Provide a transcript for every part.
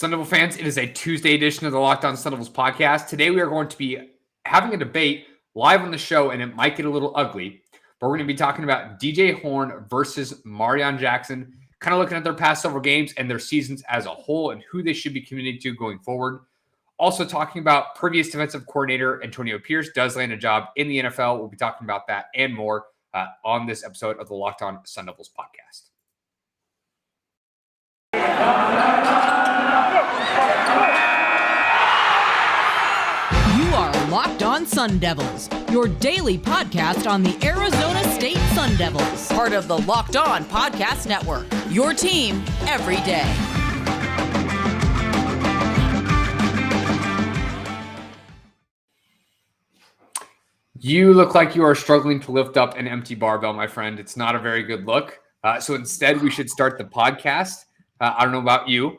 Sun Devil fans, it is a Tuesday edition of the Locked On Sun Devils podcast. Today we are going to be having a debate live on the show, and it might get a little ugly, but we're going to be talking about D.J. Horne versus Marreon Jackson, kind of looking at their past several games and their seasons as a whole and who they should be committing to going forward. Also talking about previous defensive coordinator Antonio Pierce does land a job in the NFL. We'll be talking about that and more on this episode of the Locked On Sun Devils podcast. You are Locked On Sun Devils, your daily podcast on the Arizona State Sun Devils, part of the Locked On Podcast Network, your team every day. You look like you are struggling to lift up an empty barbell, my friend. It's not a very good look. So instead, we should start the podcast. I don't know about you,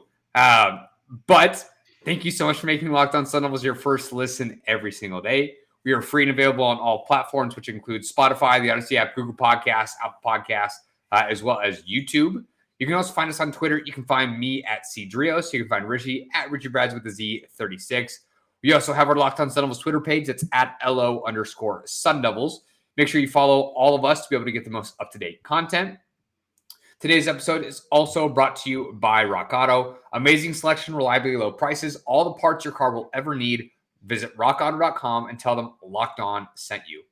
but thank you so much for making Locked On Sun Devils your first listen every single day. We are free and available on all platforms, which includes Spotify, the Odyssey app, Google Podcasts, Apple Podcasts, as well as YouTube. You can also find us on Twitter. You can find me at CDrios. You can find Richie at Richie Brads with the Z36. We also have our Locked On Sun Devils Twitter page. It's at LO_Sun Devils. Make sure you follow all of us to be able to get the most up-to-date content. Today's episode is also brought to you by RockAuto. Amazing selection, reliably low prices, all the parts your car will ever need. Visit rockauto.com and tell them Locked On sent you.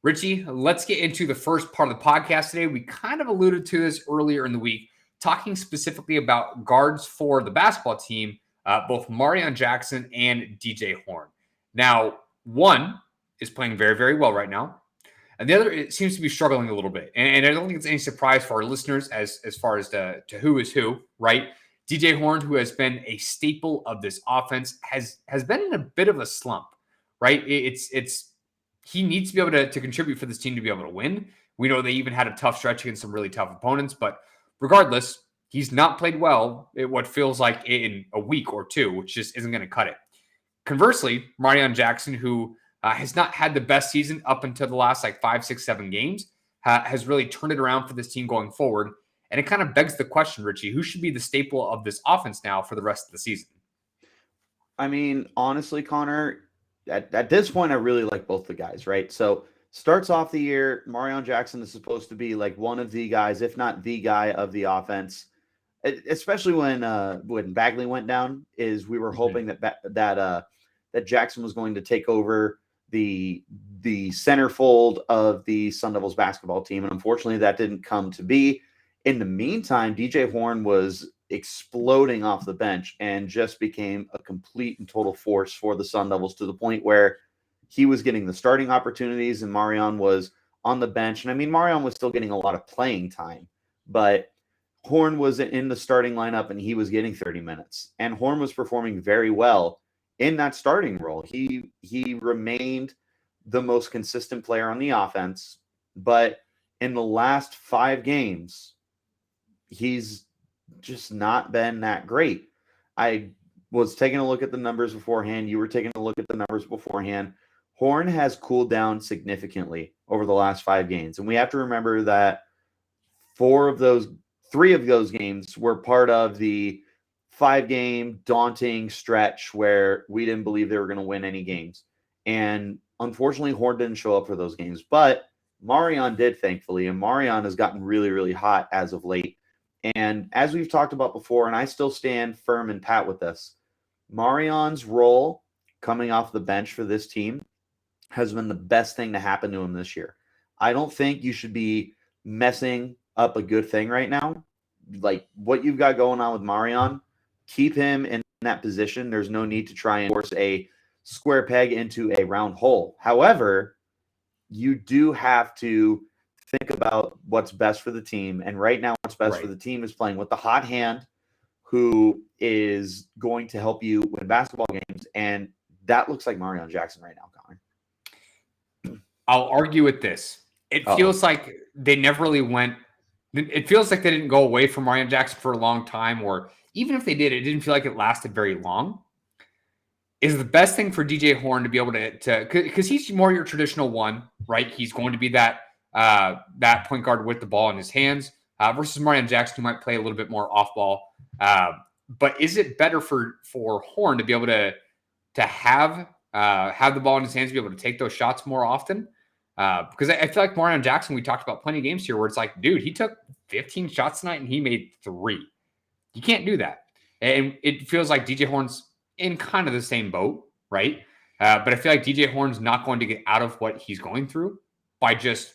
Richie, let's get into the first part of the podcast today. We kind of alluded to this earlier in the week, talking specifically about guards for the basketball team, both Marreon Jackson and D.J. Horne. Now, one is playing very, very well right now. And the other, it seems to be struggling a little bit. And I don't think it's any surprise for our listeners as far as to who is who, right? D.J. Horne, who has been a staple of this offense, has been in a bit of a slump, right? He needs to be able to contribute for this team to be able to win. We know they even had a tough stretch against some really tough opponents, but regardless, he's not played well at what feels like in a week or two, which just isn't going to cut it. Conversely, Marreon Jackson, who has not had the best season up until the last 5, 6, 7 games, has really turned it around for this team going forward. And it kind of begs the question, Richie, who should be the staple of this offense now for the rest of the season? I mean, honestly, Connor, at this point, I really like both the guys, right? So starts off the year, Marreon Jackson is supposed to be like one of the guys, if not the guy of the offense, especially when Bagley went down, is we were hoping that Jackson was going to take over the centerfold of the Sun Devils basketball team. And unfortunately, that didn't come to be. In the meantime, DJ Horne was exploding off the bench and just became a complete and total force for the Sun Devils to the point where he was getting the starting opportunities and Marion was on the bench. And I mean, Marion was still getting a lot of playing time, but Horne was in the starting lineup and he was getting 30 minutes. And Horne was performing very well in that starting role. He remained the most consistent player on the offense, but in the last 5 games, he's just not been that great. I was taking a look at the numbers beforehand. You were taking a look at the numbers beforehand. Horne has cooled down significantly over the last 5 games. And we have to remember that 3 of those games were part of the 5-game daunting stretch where we didn't believe they were going to win any games. And unfortunately, Horne didn't show up for those games, but Marion did, thankfully. And Marion has gotten really, really hot as of late. And as we've talked about before, and I still stand firm and pat with this, Marion's role coming off the bench for this team has been the best thing to happen to him this year. I don't think you should be messing up a good thing right now. Like what you've got going on with Marion, keep him in that position. There's no need to try and force a square peg into a round hole. However, you do have to think about what's best for the team. And right now, what's best for the team is playing with the hot hand who is going to help you win basketball games. And that looks like Marreon Jackson right now, Connor. I'll argue with this. It feels like they never really went. It feels like they didn't go away from Marreon Jackson for a long time, or even if they did, it didn't feel like it lasted very long. Is the best thing for DJ Horne to be able to because he's more your traditional one, right? He's going to be that point guard with the ball in his hands versus Marreon Jackson, who might play a little bit more off ball. But is it better for Horne to be able to have the ball in his hands, be able to take those shots more often? Because I feel like Marreon Jackson, we talked about plenty of games here where it's like, dude, he took 15 shots tonight and he made 3. You can't do that. And it feels like DJ Horne's in kind of the same boat, right? But I feel like DJ Horne's not going to get out of what he's going through by just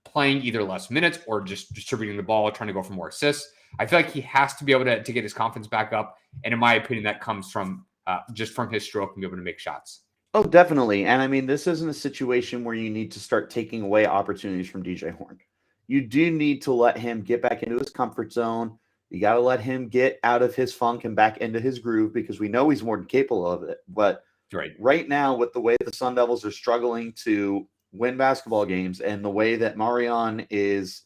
playing either less minutes or just distributing the ball, trying to go for more assists. I feel like he has to be able to get his confidence back up. And in my opinion, that comes from just from his stroke and be able to make shots. Oh, definitely. And I mean, this isn't a situation where you need to start taking away opportunities from DJ Horne. You do need to let him get back into his comfort zone. You got to let him get out of his funk and back into his groove because we know he's more than capable of it. But right now, with the way the Sun Devils are struggling to win basketball games and the way that Marion is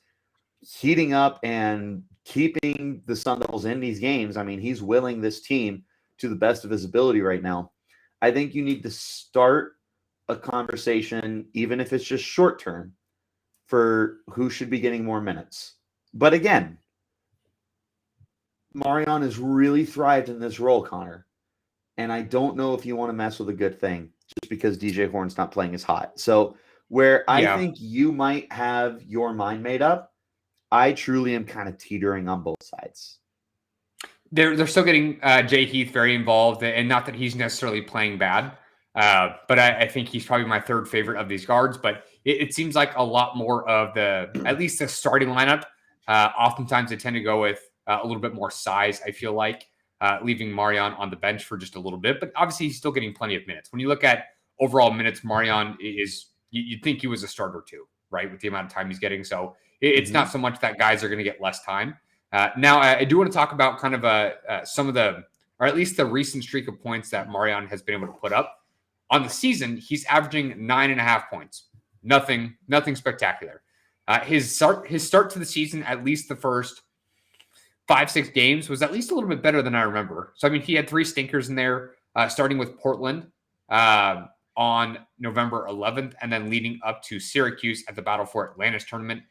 heating up and keeping the Sun Devils in these games, I mean, he's willing this team to the best of his ability right now. I think you need to start a conversation, even if it's just short term, for who should be getting more minutes. But again, Marion has really thrived in this role, Connor. And I don't know if you want to mess with a good thing just because DJ Horne's not playing as hot. So where I think you might have your mind made up, I truly am kind of teetering on both sides. They're still getting Jay Heath very involved, and not that he's necessarily playing bad, but I think he's probably my third favorite of these guards. But it seems like a lot more of at least the starting lineup. Oftentimes they tend to go with a little bit more size, I feel like, leaving Marion on the bench for just a little bit. But obviously he's still getting plenty of minutes. When you look at overall minutes, Marion is, you'd think he was a starter too, right, with the amount of time he's getting. So it's not so much that guys are going to get less time. Now, I do want to talk about kind of some of the, or at least the recent streak of points that Marion has been able to put up. On the season, he's averaging 9.5 points. Nothing spectacular. His start to the season, at least the first 5-6 games, was at least a little bit better than I remember. So, I mean, he had 3 stinkers in there, starting with Portland on November 11th, and then leading up to Syracuse at the Battle for Atlantis tournament.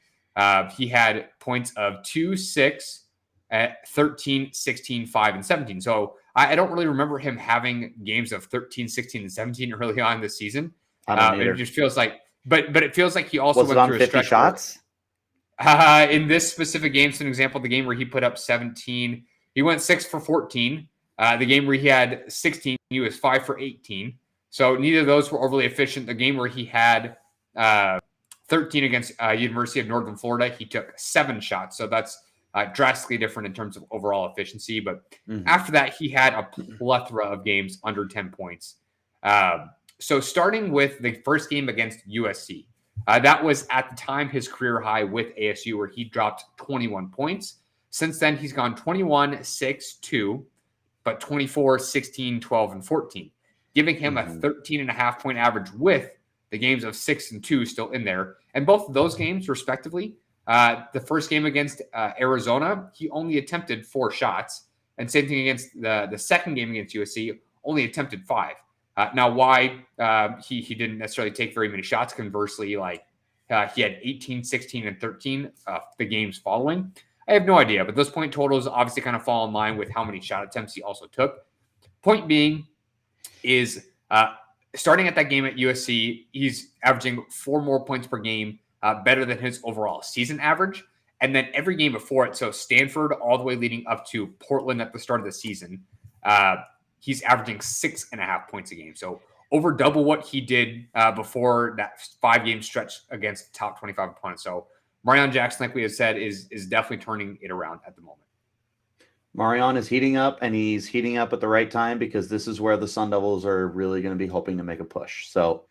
He had points of 2, 6, 13, 16, 5, and 17. So I don't really remember him having games of 13, 16, and 17 early on this season. It just feels like, but it feels like he also went through 50 shots. In this specific game, so an example, the game where he put up 17, he went 6 for 14. The game where he had 16, he was 5 for 18. So neither of those were overly efficient. The game where he had 13 against University of Northern Florida, he took 7 shots. So that's drastically different in terms of overall efficiency. But after that, he had a plethora of games under 10 points. So starting with the first game against USC, that was at the time his career high with ASU, where he dropped 21 points. Since then, he's gone 21, 6, 2, but 24, 16, 12, and 14, giving him a 13.5 point average with the games of 6 and 2 still in there. And both of those games, respectively, the first game against Arizona, he only attempted 4 shots. And same thing against the second game against USC, only attempted 5. Now, why he didn't necessarily take very many shots, conversely, like he had 18, 16, and 13 the games following, I have no idea. But those point totals obviously kind of fall in line with how many shot attempts he also took. Point being is starting at that game at USC, he's averaging 4 more points per game, better than his overall season average. And then every game before it, so Stanford all the way leading up to Portland at the start of the season, he's averaging 6.5 points a game. So over double what he did before that 5-game stretch against top 25 opponents. So Marreon Jackson, like we have said, is definitely turning it around at the moment. Marion is heating up, and he's heating up at the right time because this is where the Sun Devils are really going to be hoping to make a push. So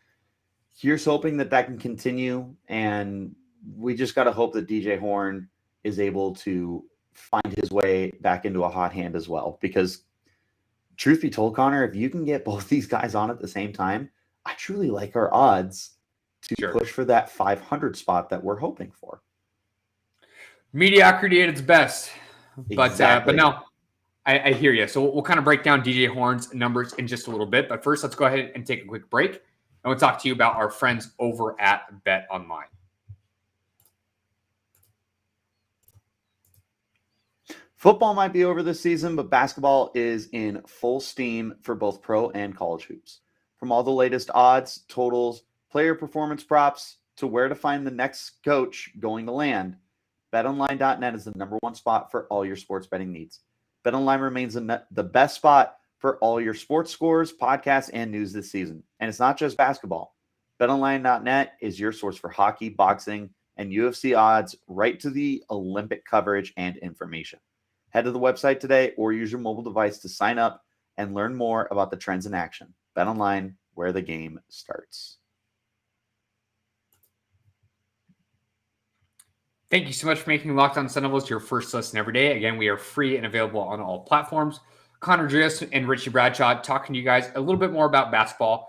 here's hoping that can continue, and we just got to hope that DJ Horne is able to find his way back into a hot hand as well. Because truth be told, Connor, if you can get both these guys on at the same time, I truly like our odds to push for that 500 spot that we're hoping for. Mediocrity at its best. Exactly. But no, I hear you. So we'll kind of break down DJ Horne's numbers in just a little bit. But first, let's go ahead and take a quick break. And we'll talk to you about our friends over at Bet Online. Football might be over this season, but basketball is in full steam for both pro and college hoops. From all the latest odds, totals, player performance props, to where to find the next coach going to land, BetOnline.net is the number one spot for all your sports betting needs. BetOnline remains the best spot for all your sports scores, podcasts, and news this season. And it's not just basketball. BetOnline.net is your source for hockey, boxing, and UFC odds, right to the Olympic coverage and information. Head to the website today or use your mobile device to sign up and learn more about the trends in action. BetOnline, where the game starts. Thank you so much for making Locked On Sun Devils your first listen every day. Again, we are free and available on all platforms. Connor Drias and Richie Bradshaw talking to you guys a little bit more about basketball.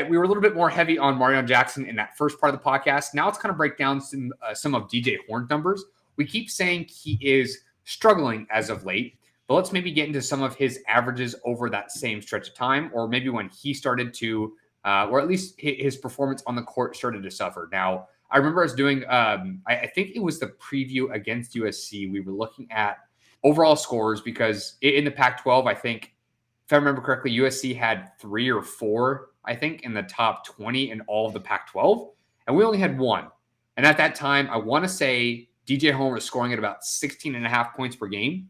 We were a little bit more heavy on Marreon Jackson in that first part of the podcast. Now let's kind of break down some of DJ Horne's numbers. We keep saying he is struggling as of late, but let's maybe get into some of his averages over that same stretch of time, or maybe when he started to, or at least his performance on the court started to suffer. Now, I remember us doing, I think it was the preview against USC. We were looking at overall scores because in the Pac-12, I think, if I remember correctly, USC had 3 or 4, I think, in the top 20 in all of the Pac-12, and we only had 1. And at that time, I want to say DJ Horne was scoring at about 16.5 points per game.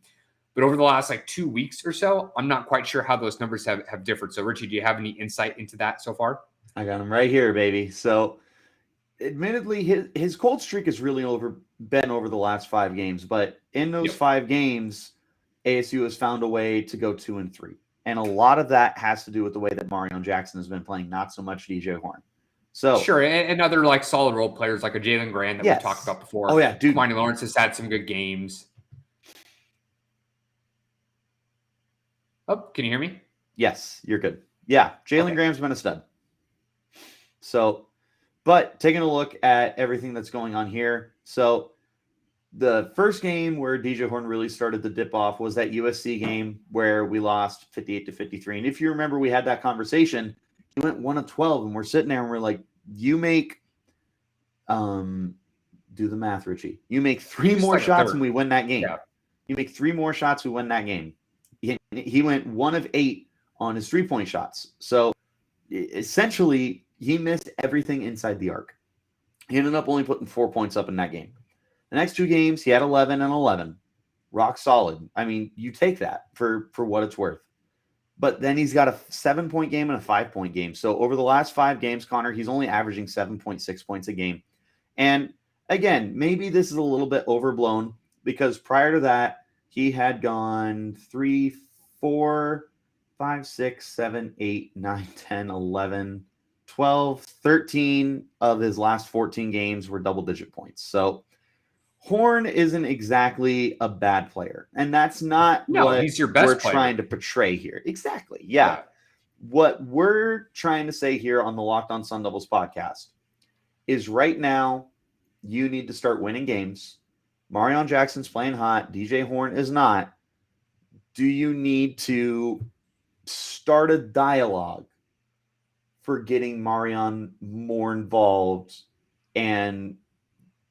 But over the last 2 weeks or so, I'm not quite sure how those numbers have differed. So, Richie, do you have any insight into that so far? I got him right here, baby. So, admittedly, his cold streak has really been over the last 5 games. But in those 5 games, ASU has found a way to go 2-3. And a lot of that has to do with the way that Marreon Jackson has been playing, not so much DJ Horne. So sure, and other solid role players like a Jalen Grant that we talked about before. Oh yeah, dude. Kwani Lawrence has had some good games. Oh, can you hear me? Yes, you're good. Yeah, Jalen Graham's been a stud. So, but taking a look at everything that's going on here. So the first game where DJ Horne really started to dip off was that USC game where we lost 58-53. And if you remember, we had that conversation. He went 1 of 12, and we're sitting there and we're like, you make, do the math, Richie. You make 3 more shots and we win that game. Yeah. You make 3 more shots, we win that game. He went 1 of 8 on his 3-point shots. So essentially, he missed everything inside the arc. He ended up only putting 4 points up in that game. The next 2 games, he had 11 and 11. Rock solid. I mean, you take that for what it's worth. But then he's got a 7-point game and a 5-point game. So over the last 5 games, Connor, he's only averaging 7.6 points a game. And again, maybe this is a little bit overblown because prior to that, he had gone 3, 4, 5, 6, 7, 8, 9, 10, 11, 12, 13 of his last 14 games were double-digit points. So Horne isn't exactly a bad player, and that's not what he's your best we're player. Trying to portray here. Exactly. Yeah. What we're trying to say here on the Locked On Sun Devils podcast is right now you need to start winning games. Marreon Jackson's playing hot. DJ Horne is not. Do you need to start a dialogue for getting Marion more involved and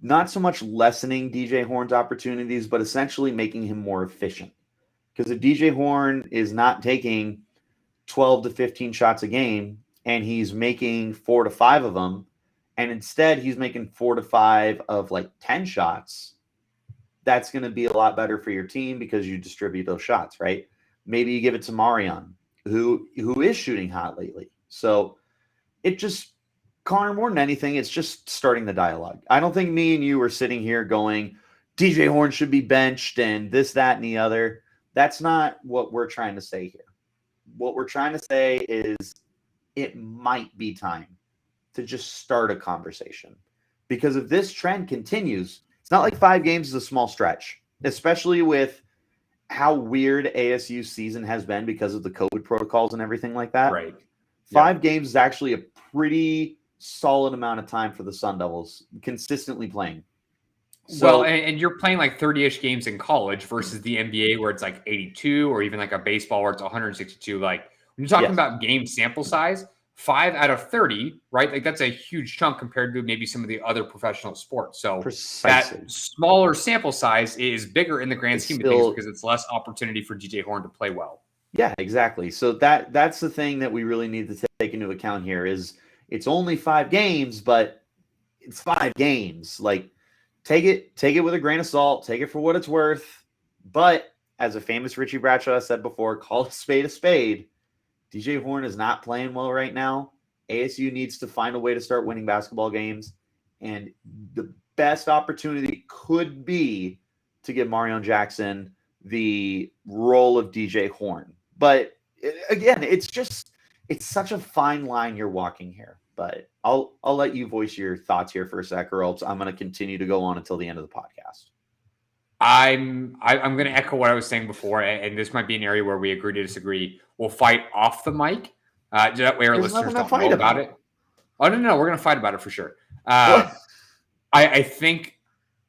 not so much lessening DJ Horne's opportunities, but essentially making him more efficient? Because if DJ Horne is not taking 12 to 15 shots a game and he's making 4 to 5 of them, and instead he's making 4 to 5 of 10 shots, that's going to be a lot better for your team because you distribute those shots, right? Maybe you give it to Marion, who is shooting hot lately. So it just, Connor, more than anything, it's just starting the dialogue. I don't think me and you are sitting here going, DJ Horne should be benched and this, that, and the other. That's not what we're trying to say here. What we're trying to say is it might be time to just start a conversation. Because if this trend continues, it's not like 5 games is a small stretch, especially with how weird ASU season has been because of the COVID protocols and everything like that. Right. 5 games is actually a pretty solid amount of time for the Sun Devils consistently playing. So, well, and you're playing 30-ish games in college versus the NBA where it's 82, or even a baseball where it's 162. When you're talking about game sample size, 5 out of 30, right? Like that's a huge chunk compared to maybe some of the other professional sports. So Precisely. that smaller sample size is bigger in the grand It's scheme of things still, because it's less opportunity for DJ Horne to play well. yeah, exactly. So that's the thing that we really need to take into account here is it's only 5 games, but it's 5 games. Like take it with a grain of salt, take it for what it's worth. But as a famous Richie Bradshaw said before, call a spade a spade. DJ Horne is not playing well right now. ASU needs to find a way to start winning basketball games. And the best opportunity could be to give Marreon Jackson the role of DJ Horne. But again, it's such a fine line you're walking here. But I'll let you voice your thoughts here for a sec, or else I'm going to continue to go on until the end of the podcast. I'm going to echo what I was saying before, and this might be an area where we agree to disagree. We'll fight off the mic. That way our There's listeners nothing to don't know fight about about. it. Oh, no, we're going to fight about it for sure. I think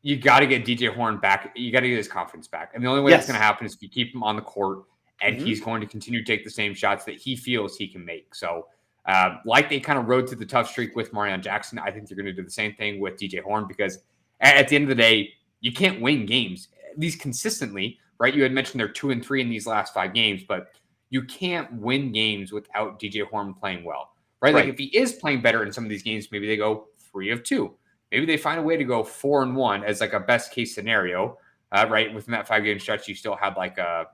you got to get DJ Horne back. You got to get his confidence back. And the only way that's going to happen is if you keep him on the court and he's going to continue to take the same shots that he feels he can make. So like they kind of rode through the tough streak with Marreon Jackson, I think they're going to do the same thing with DJ Horne because at the end of the day, you can't win games, at least consistently, right? You had mentioned they're 2-3 in these last 5 games, but you can't win games without DJ Horne playing well, right? Like if he is playing better in some of these games, maybe they go 3 of 2. Maybe they find a way to go 4-1 as like a best case scenario, right? Within that 5-game stretch, you still have like a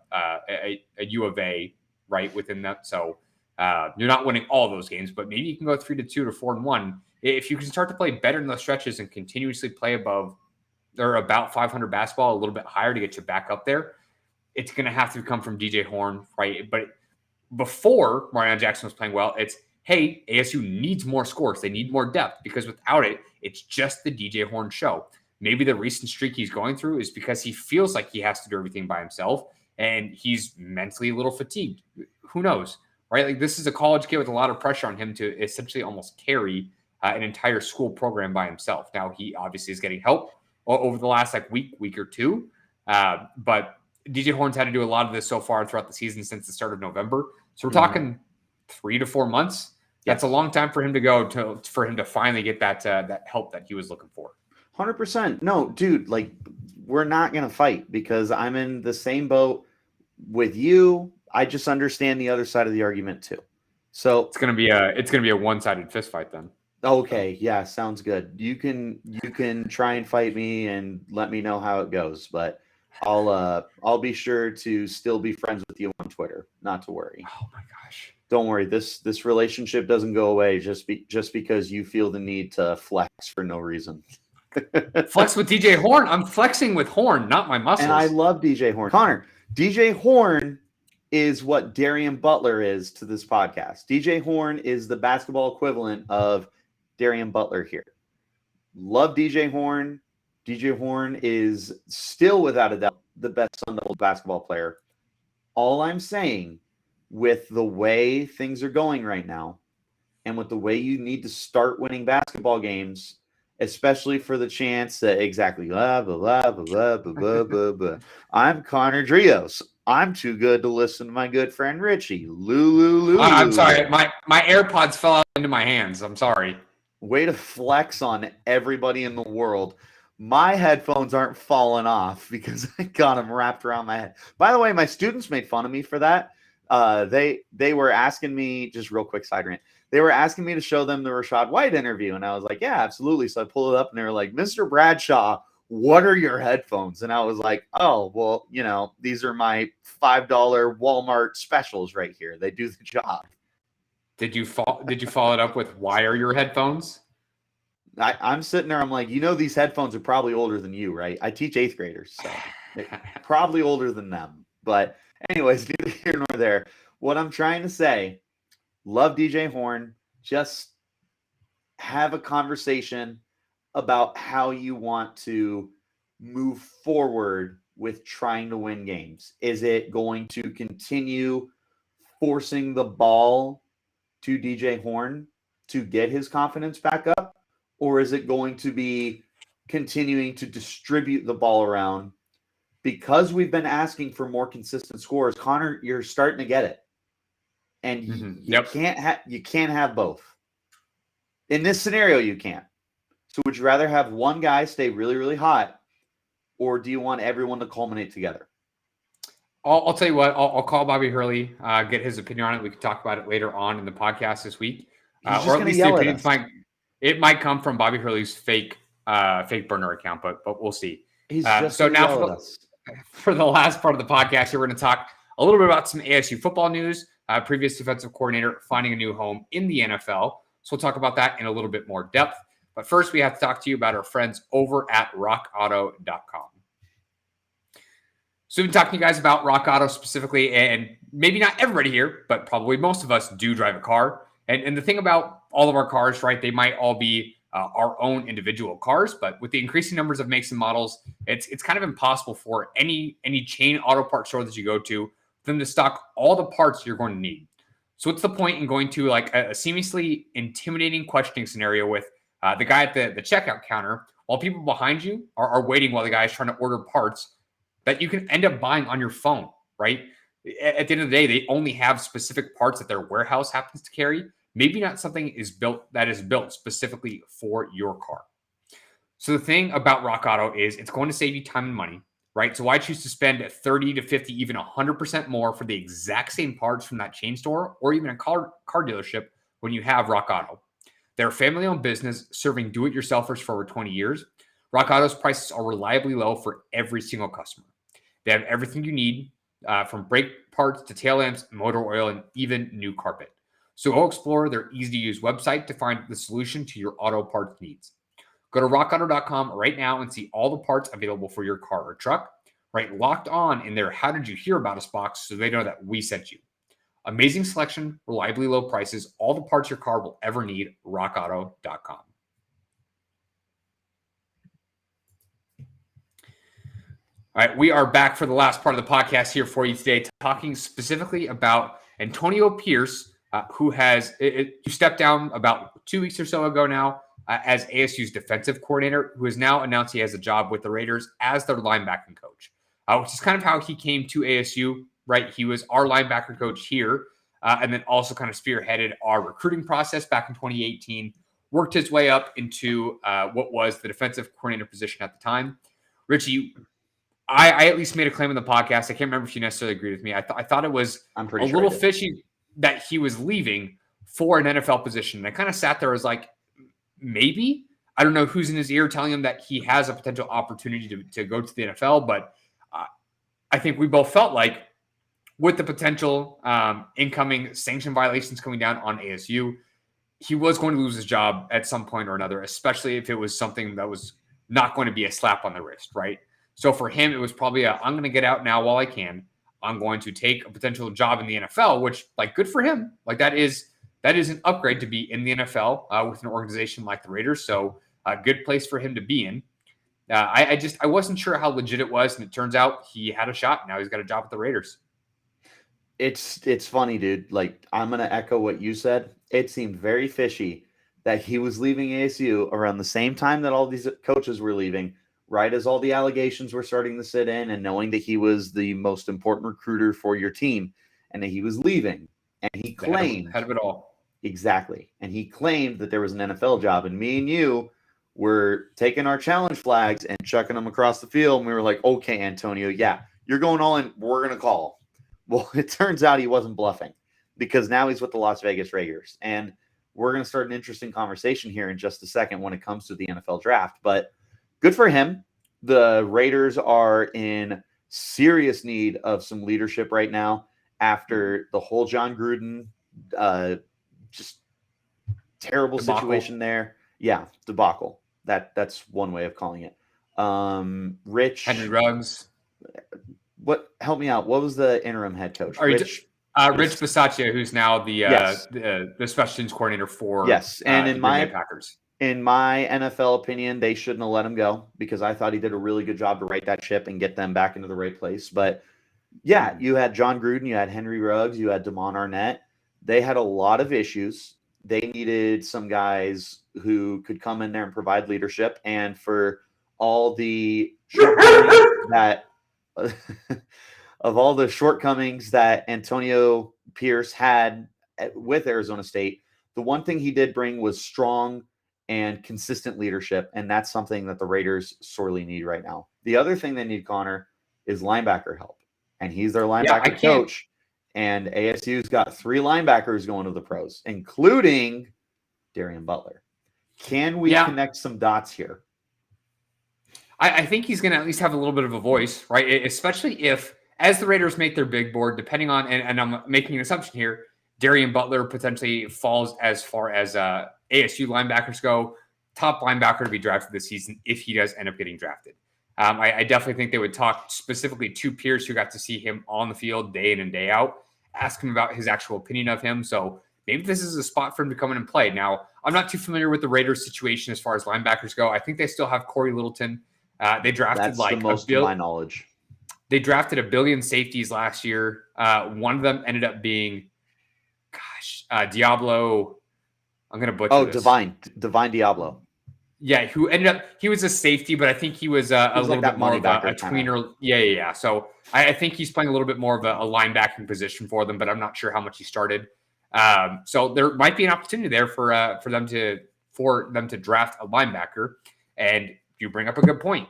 U of A, right? Within that. So you're not winning all those games, but maybe you can go 3-2 to 4-1. If you can start to play better in those stretches and continuously play above or about 500 basketball, a little bit higher to get you back up there, it's going to have to come from DJ Horne, right? But before Marreon Jackson was playing well, it's, hey, ASU needs more scores. They need more depth because without it, it's just the DJ Horne show. Maybe the recent streak he's going through is because he feels like he has to do everything by himself and he's mentally a little fatigued. Who knows, right? Like this is a college kid with a lot of pressure on him to essentially almost carry an entire school program by himself. Now, he obviously is getting help over the last like week or two. But DJ Horne's had to do a lot of this so far throughout the season since the start of November. So we're talking 3 to 4 months. That's a long time for him to go for him to finally get that help that he was looking for. 100%. No, dude, like we're not going to fight because I'm in the same boat with you. I just understand the other side of the argument too. So it's going to be a one-sided fist fight then. Okay, yeah, sounds good. You can try and fight me and let me know how it goes, but I'll be sure to still be friends with you on Twitter. Not to worry. Oh my gosh. Don't worry. This relationship doesn't go away just because you feel the need to flex for no reason. Flex with DJ Horne. I'm flexing with Horne, not my muscles. And I love DJ Horne. Connor, DJ Horne is what Darian Butler is to this podcast. DJ Horne is the basketball equivalent of Darian Butler here. Love DJ Horne. DJ Horne is still, without a doubt, the best Sun Devil basketball player. All I'm saying, with the way things are going right now, and with the way you need to start winning basketball games, especially for the chance that exactly blah blah blah blah blah blah blah blah. I'm Connor Drios. I'm too good to listen to my good friend Richie. Lulu. I'm sorry. My AirPods fell out into my hands. I'm sorry. Way to flex on everybody in the world. My headphones aren't falling off because I got them wrapped around my head. By the way, my students made fun of me for that. They were asking me, just real quick side rant. They were asking me to show them the Rashad White interview. And I was like, yeah, absolutely. So I pulled it up and they were like, Mr. Bradshaw, what are your headphones? And I was like, oh, well, these are my $5 Walmart specials right here. They do the job. Did you follow it up with why are your headphones? I'm sitting there. I'm like, these headphones are probably older than you, right? I teach 8th graders, so probably older than them. But anyways, neither here nor there. What I'm trying to say, love DJ Horne. Just have a conversation about how you want to move forward with trying to win games. Is it going to continue forcing the ball to DJ Horne to get his confidence back up? Or is it going to be continuing to distribute the ball around? Because we've been asking for more consistent scores, Connor, you're starting to get it. And Yep. you can't have both. In this scenario, you can't. So would you rather have one guy stay really, really hot, or do you want everyone to culminate together? I'll tell you what. I'll call Bobby Hurley, get his opinion on it. We can talk about it later on in the podcast this week. He's just or at going to least the yell at opinions us. it might come from Bobby Hurley's fake burner account, but we'll see. He's just so going to now yell at us. for the last part of the podcast, here we're going to talk a little bit about some ASU football news. Previous defensive coordinator finding a new home in the NFL. So we'll talk about that in a little bit more depth. But first, we have to talk to you about our friends over at RockAuto.com. So we've been talking to you guys about Rock Auto specifically, and maybe not everybody here, but probably most of us do drive a car. And the thing about all of our cars, right, they might all be our own individual cars, but with the increasing numbers of makes and models, it's kind of impossible for any chain auto parts store that you go to for them to stock all the parts you're going to need. So what's the point in going to like a seamlessly intimidating questioning scenario with the guy at the checkout counter while people behind you are waiting while the guy is trying to order parts that you can end up buying on your phone, right? At the end of the day, they only have specific parts that their warehouse happens to carry. Maybe not something is built specifically for your car. So the thing about Rock Auto is it's going to save you time and money, right? So why choose to spend 30 to 50, even 100% more for the exact same parts from that chain store or even a car dealership when you have Rock Auto? They're a family-owned business serving do-it-yourselfers for over 20 years. Rock Auto's prices are reliably low for every single customer. They have everything you need, from brake parts to tail lamps, motor oil, and even new carpet. So go explore their easy-to-use website to find the solution to your auto parts needs. Go to rockauto.com right now and see all the parts available for your car or truck. Right, locked on in their How Did You Hear About Us box so they know that we sent you. Amazing selection, reliably low prices, all the parts your car will ever need, rockauto.com. All right, we are back for the last part of the podcast here for you today, talking specifically about Antonio Pierce, who stepped down about 2 weeks or so ago now as ASU's defensive coordinator, who has now announced he has a job with the Raiders as their linebacking coach, which is kind of how he came to ASU, right? He was our linebacker coach here, and then also kind of spearheaded our recruiting process back in 2018, worked his way up into what was the defensive coordinator position at the time. Richie, I at least made a claim in the podcast. I can't remember if you necessarily agreed with me. I thought it was a little fishy that he was leaving for an NFL position. And I kind of sat there as like, maybe. I don't know who's in his ear telling him that he has a potential opportunity to go to the NFL. But I think we both felt like with the potential incoming sanction violations coming down on ASU, he was going to lose his job at some point or another, especially if it was something that was not going to be a slap on the wrist, right? So for him, it was probably I'm going to get out now while I can. I'm going to take a potential job in the NFL, which, like, good for him. Like, that is an upgrade to be in the NFL with an organization like the Raiders. So a good place for him to be in. I wasn't sure how legit it was, and it turns out he had a shot. Now he's got a job with the Raiders. It's funny, dude. Like, I'm going to echo what you said. It seemed very fishy that he was leaving ASU around the same time that all these coaches were leaving, right as all the allegations were starting to sit in, and knowing that he was the most important recruiter for your team and that he was leaving. And he claimed head of it all. Exactly. And he claimed that there was an NFL job, and me and you were taking our challenge flags and chucking them across the field. And we were like, okay, Antonio, yeah, you're going all in. We're going to call. Well, it turns out he wasn't bluffing, because now he's with the Las Vegas Raiders. And we're going to start an interesting conversation here in just a second when it comes to the NFL draft. But good for him. The Raiders are in serious need of some leadership right now after the whole John Gruden just terrible debacle. Situation there. Yeah, debacle. That's one way of calling it. Rich Henry Ruggs. What? Help me out. What was the interim head coach? Rich Bisaccia, who's now the special teams coordinator for and in my Packers. In my NFL opinion, they shouldn't have let him go, because I thought he did a really good job to right that ship and get them back into the right place. But yeah, you had John Gruden, you had Henry Ruggs, you had Damon Arnett. They had a lot of issues. They needed some guys who could come in there and provide leadership. And for all the shortcomings that Antonio Pierce had with Arizona State, the one thing he did bring was strong and consistent leadership, and that's something that the Raiders sorely need right now. The other thing they need, Connor, is linebacker help, and he's their linebacker coach. And ASU's got 3 linebackers going to the pros, including Darian Butler. Can we connect some dots here? I think he's going to at least have a little bit of a voice, right? Especially if, as the Raiders make their big board, depending on, and I'm making an assumption here, Darian Butler potentially falls as far as ASU linebackers go, top linebacker to be drafted this season if he does end up getting drafted. I definitely think they would talk specifically to Pierce, who got to see him on the field day in and day out, ask him about his actual opinion of him. So maybe this is a spot for him to come in and play. Now, I'm not too familiar with the Raiders situation as far as linebackers go. I think they still have Corey Littleton. They drafted That's the most to my knowledge. They drafted 1 billion safeties last year. One of them ended up being, Diablo. I'm going to butcher this. Divine Diablo. Yeah, who ended up, he was a safety, but I think he was a little bit more of a tweener. Yeah. So I think he's playing a little bit more of a linebacking position for them, but I'm not sure how much he started. So there might be an opportunity there for them to draft a linebacker. And you bring up a good point,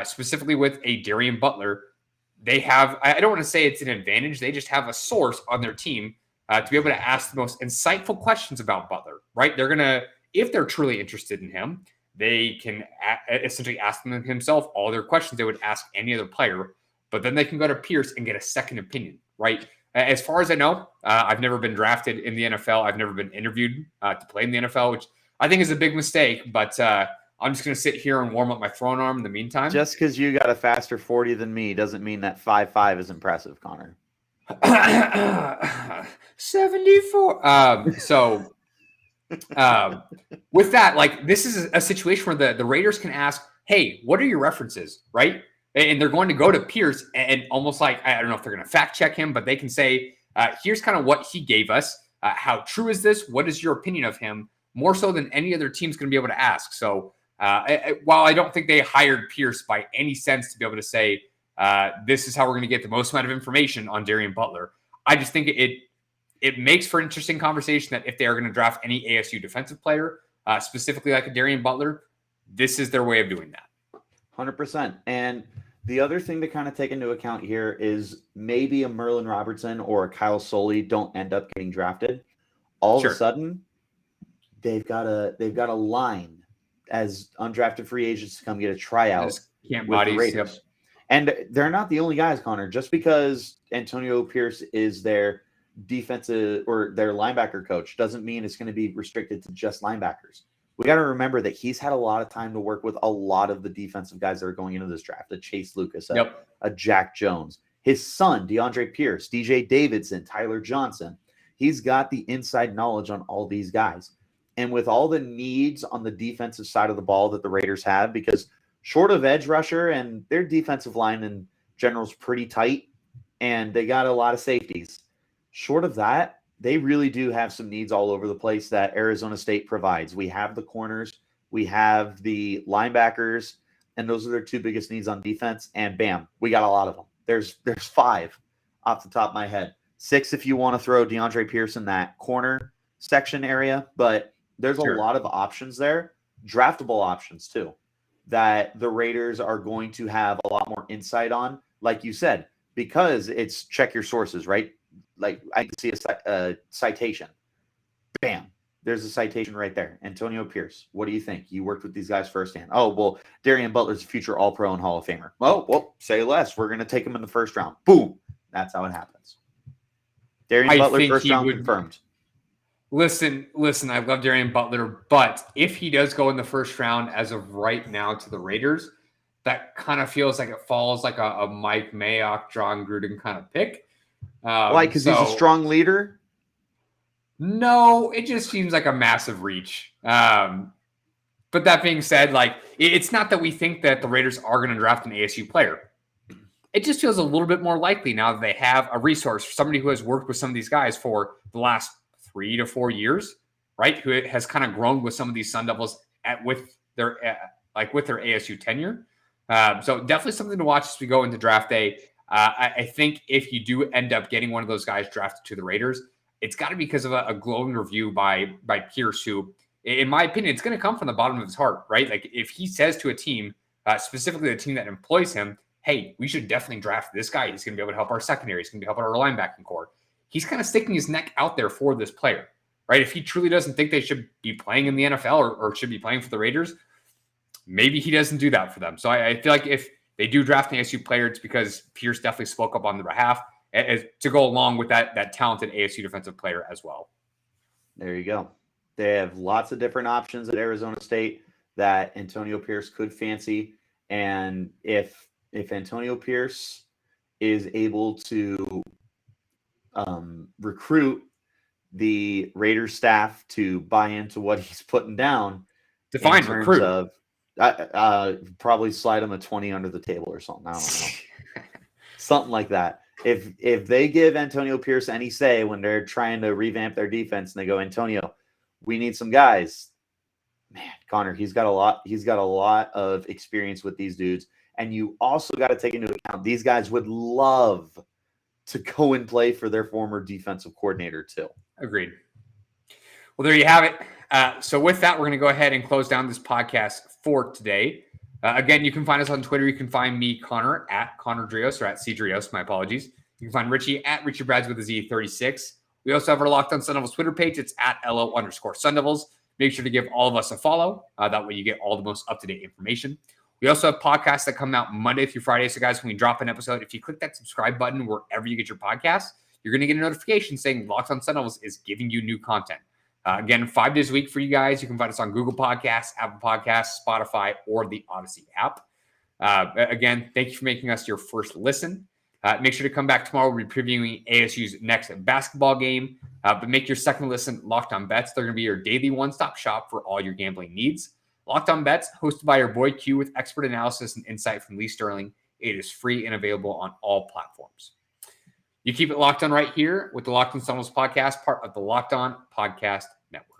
specifically with a Darian Butler. They have, I don't want to say it's an advantage. They just have a source on their team to be able to ask the most insightful questions about Butler, right? They're going to, if they're truly interested in him, they can essentially ask him himself all their questions they would ask any other player, but then they can go to Pierce and get a second opinion, right? As far as I know, I've never been drafted in the NFL. I've never been interviewed to play in the NFL, which I think is a big mistake, but I'm just going to sit here and warm up my throwing arm in the meantime. Just because you got a faster 40 than me doesn't mean that 5'5" is impressive, Connor. 74. With that, like, this is a situation where the Raiders can ask, hey, what are your references, right? And they're going to go to Pierce and almost like, I don't know if they're going to fact check him, but they can say, here's kind of what he gave us. How true is this? What is your opinion of him? More so than any other team's going to be able to ask. So while I don't think they hired Pierce by any sense to be able to say, this is how we're going to get the most amount of information on Darian Butler, I just think it makes for an interesting conversation that if they are going to draft any ASU defensive player, specifically like a Darian Butler, this is their way of doing that. 100%. And the other thing to kind of take into account here is maybe a Merlin Robertson or a Kyle Soley don't end up getting drafted. All of a sudden, they've got a line as undrafted free agents to come get a tryout with the Raiders. Yep. And they're not the only guys, Connor. Just because Antonio Pierce is their defensive or their linebacker coach doesn't mean it's going to be restricted to just linebackers. We got to remember that he's had a lot of time to work with a lot of the defensive guys that are going into this draft. A Chase Lucas, a Jack Jones, his son, DeAndre Pierce, DJ Davidson, Tyler Johnson. He's got the inside knowledge on all these guys. And with all the needs on the defensive side of the ball that the Raiders have, because short of edge rusher and their defensive line in general is pretty tight, and they got a lot of safeties. Short of that, they really do have some needs all over the place that Arizona State provides. We have the corners, we have the linebackers, and those are their 2 biggest needs on defense. And bam, we got a lot of them. There's 5 off the top of my head. 6 if you want to throw DeAndre Pierce in that corner section area, but there's a lot of options there, draftable options too, that the Raiders are going to have a lot more insight on, like you said, because it's check your sources, right? Like I can see a citation. Bam. There's a citation right there. Antonio Pierce. What do you think? You worked with these guys firsthand. Oh, well, Darian Butler's a future All-Pro and Hall of Famer. Oh, well, say less. We're going to take him in the first round. Boom. That's how it happens. Darian Butler, first round confirmed. Listen, I love Darian Butler, but if he does go in the first round as of right now to the Raiders, that kind of feels like it falls like a Mike Mayock, John Gruden kind of pick. Why? Because he's a strong leader? No, it just seems like a massive reach. But that being said, like, it's not that we think that the Raiders are going to draft an ASU player. It just feels a little bit more likely now that they have a resource, somebody who has worked with some of these guys for the last 3 to 4 years, right? Who has kind of grown with some of these Sun Devils with their ASU tenure. So definitely something to watch as we go into draft day. I think if you do end up getting one of those guys drafted to the Raiders, it's got to be because of a glowing review by Pierce, who, in my opinion, it's going to come from the bottom of his heart, right? Like if he says to a team, specifically the team that employs him, hey, we should definitely draft this guy. He's going to be able to help our secondary. He's going to be helping our linebacking core. He's kind of sticking his neck out there for this player, right? If he truly doesn't think they should be playing in the NFL or should be playing for the Raiders, maybe he doesn't do that for them. So I feel like if they do draft an ASU player, it's because Pierce definitely spoke up on their behalf to go along with that talented ASU defensive player as well. There you go. They have lots of different options at Arizona State that Antonio Pierce could fancy. And if Antonio Pierce is able to recruit the Raiders staff to buy into what he's putting down, define in terms recruit. of probably slide him a 20 under the table or something. I don't know. Something like that. If they give Antonio Pierce any say when they're trying to revamp their defense and they go, Antonio, we need some guys. Man, Connor, he's got a lot of experience with these dudes. And you also got to take into account these guys would love to go and play for their former defensive coordinator too. Agreed. Well, there you have it. So with that, we're going to go ahead and close down this podcast for today. Again, you can find us on Twitter. You can find me, Connor, at Connor Drios, or at C Drios. My apologies. You can find Richie at Richie Brads with a Z36. We also have our Locked On Sun Devils Twitter page. It's at LO_Sun Devils. Make sure to give all of us a follow. That way you get all the most up-to-date information. We also have podcasts that come out Monday through Friday. So guys, when we drop an episode, if you click that subscribe button wherever you get your podcasts, you're going to get a notification saying Locked On Sun Devils is giving you new content. Again, 5 days a week for you guys. You can find us on Google Podcasts, Apple Podcasts, Spotify, or the Odyssey app. Again, thank you for making us your first listen. Make sure to come back tomorrow. We'll be previewing ASU's next basketball game. But make your second listen Locked On Bets. They're going to be your daily one-stop shop for all your gambling needs. Locked On Bets, hosted by your boy Q with expert analysis and insight from Lee Sterling. It is free and available on all platforms. You keep it locked on right here with the Locked On Sun Devils podcast, part of the Locked On Podcast Network.